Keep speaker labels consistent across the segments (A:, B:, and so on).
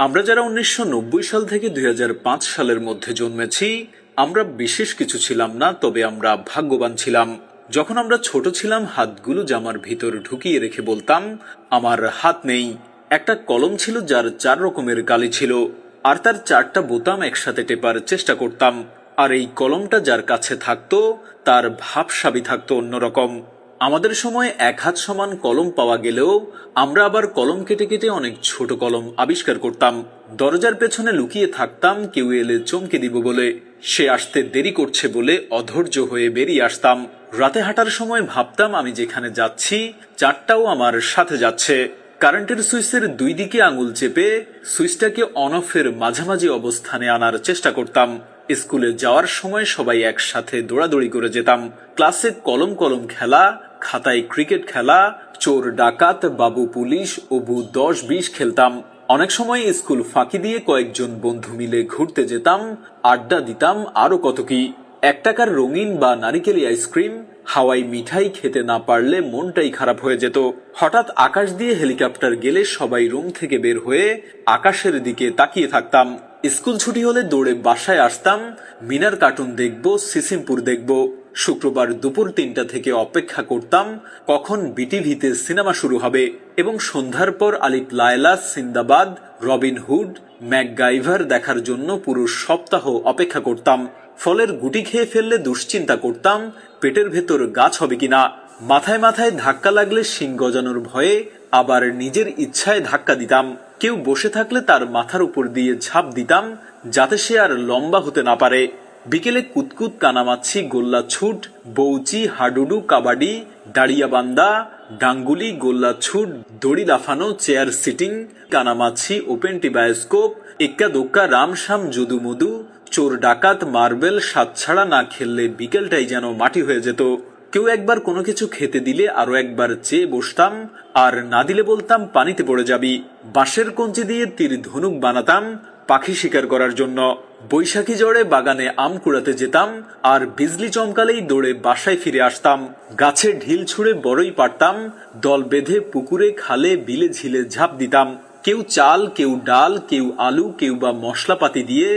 A: আমরা যারা ১৯৯০ সাল থেকে ২০০৫ সালের মধ্যে জন্মেছি, আমরা বিশেষ কিছু ছিলাম না, তবে আমরা ভাগ্যবান ছিলাম। যখন আমরা ছোট ছিলাম, হাতগুলো জামার ভিতর ঢুকিয়ে রেখে বলতাম, আমার হাত নেই। একটা কলম ছিল যার ৪ রকমের কালি ছিল, আর তার ৪টা বোতাম একসাথে টেপার চেষ্টা করতাম। আর এই কলমটা যার কাছে থাকতো, তার ভাবসাবি থাকতো অন্যরকম। আমাদের সময় ১ হাত সমান কলম পাওয়া গেলেও আমরা আবার কলম কেটে কেটে অনেক ছোট কলম আবিষ্কার করতাম। দরজার পেছনে লুকিয়ে থাকতাম, কেউ এলে চমকে দিব বলে। সে আসতে দেরি করছে বলে অধৈর্য হয়ে বেরিয়ে আসতাম। রাতে হাঁটার সময় ভাবতাম আমি যেখানে যাচ্ছি, ৪টাও আমার সাথে যাচ্ছে। কারেন্টের সুইচের ২ দিকে আঙুল চেপে সুইচটাকে অন অফের মাঝামাঝি অবস্থানে আনার চেষ্টা করতাম। স্কুলে যাওয়ার সময় সবাই একসাথে দৌড়াদৌড়ি করে যেতাম। ক্লাসে কলম কলম খেলা, খাতায় ক্রিকেট খেলা, চোর ডাকাত, বাবু পুলিশ, অবু ১০-২০ খেলতাম। অনেক সময় স্কুল ফাঁকি দিয়ে কয়েকজন বন্ধু মিলে ঘুরতে যেতাম, আড্ডা দিতাম, আরো কত কি। ১ টাকার রঙিন বা নারিকেলি আইসক্রিম, হাওয়াই মিঠাই খেতে না পারলে মনটাই খারাপ হয়ে যেত। হঠাৎ আকাশ দিয়ে হেলিকপ্টার গেলে সবাই রুম থেকে বের হয়ে আকাশের দিকে তাকিয়ে থাকতাম। স্কুল ছুটি হলে দৌড়ে বাসায় আসতাম, মিনার কার্টুন দেখব, সিসিমপুর দেখব। শুক্রবার দুপুর ৩টা থেকে অপেক্ষা করতাম কখন বিটিভিতে সিনেমা শুরু হবে, এবং সন্ধ্যার পর আলিফ Laila, Sinbad, Robin Hood, MacGyver দেখার জন্য পুরো সপ্তাহ অপেক্ষা করতাম। ফলের গুটি খেয়ে ফেললে দুশ্চিন্তা করতাম পেটের ভেতর গাছ হবে কিনা। মাথায় মাথায় ধাক্কা লাগলে শিং গজানোর ভয়ে আবার নিজের ইচ্ছায় ধাক্কা দিতাম। কেউ বসে থাকলে তার মাথার উপর দিয়ে ঝাঁপ দিতাম, যাতে সে আর লম্বা হতে না পারে। বিকেলে কুতকুত, কানামাছি, গোল্লা ছুট, বউচি, হাডুডু, কাবাডি, দাঁড়িয়াবান্ধা, ডাঙ্গুলি, গোল্লা ছুট, দড়ি লাফানো, চেয়ার সিটিং, কানামাছি, ওপেন টি বায়োস্কোপ, এক্কা দোক্কা, রামসাম, যদু মধু, চোর ডাকাত, মার্বেল, সাতছাড়া না খেললে বিকেলটাই যেন মাটি হয়ে যেত। কেউ একবার কোনো কিছু খেতে দিলে আরো একবার চেয়ে বসতাম, আর না দিলে বলতাম পানিতে পড়ে যাবি। বাঁশের কঞ্চি দিয়ে তীর ধনুক বানাতাম পাখি শিকার করার জন্য। বৈশাখী ঝড়ে বাগানে আম কুড়াতে যেতাম, আর বিজলি চমকালেই দৌড়ে বাসায় ফিরে আসতাম। গাছে ঢিল ছুঁড়ে বড়ই পারতাম, দল বেঁধে পুকুরে, খালে, বিলে, ঝিলে ঝাঁপ দিতাম। কেউ চাল, কেউ ডাল, কেউ আলু, কেউ বা মশলাপাতি দিয়ে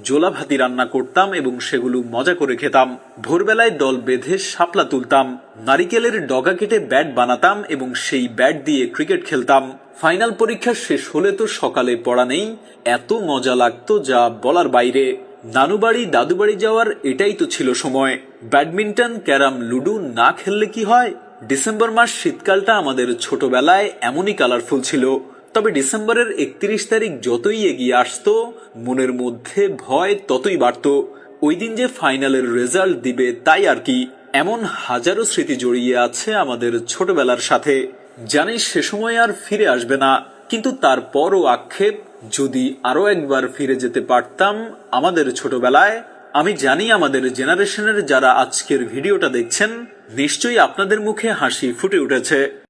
A: জোলা ভাতি রান্না করতাম এবং সেগুলো মজা করে খেতাম। ভোরবেলায় দল বেঁধে শাপলা তুলতাম, নারিকেলের ডগা কেটে ব্যাট বানাতাম এবং সেই ব্যাট দিয়ে ক্রিকেট খেলতাম। ফাইনাল পরীক্ষা শেষ হলে তো সকালে পড়া নেই, এত মজা লাগতো যা বলার বাইরে। নানু বাড়ি, দাদু বাড়ি যাওয়ার এটাই তো ছিল সময়। ব্যাডমিন্টন, ক্যারাম, লুডো না খেললে কি হয়। ডিসেম্বর মাস, শীতকালটা আমাদের ছোটবেলায় এমনই কালারফুল ছিল। তবে ডিসেম্বরের ৩১ তারিখ যতই এগিয়ে আসতো, মনের মধ্যে ভয় ততই বাড়ত। ওই দিন যে ফাইনালের রেজাল্ট দিবে তাই আর কি। এমন হাজারো স্মৃতি জড়িয়ে আছে আমাদের ছোটবেলার সাথে। জানি সে সময় আর ফিরে আসবে না, কিন্তু তারপরও আক্ষেপ, যদি আরো একবার ফিরে যেতে পারতাম আমাদের ছোটবেলায়। আমি জানি আমাদের জেনারেশনের যারা আজকের ভিডিওটা দেখছেন, নিশ্চয়ই আপনাদের মুখে হাসি ফুটে উঠেছে।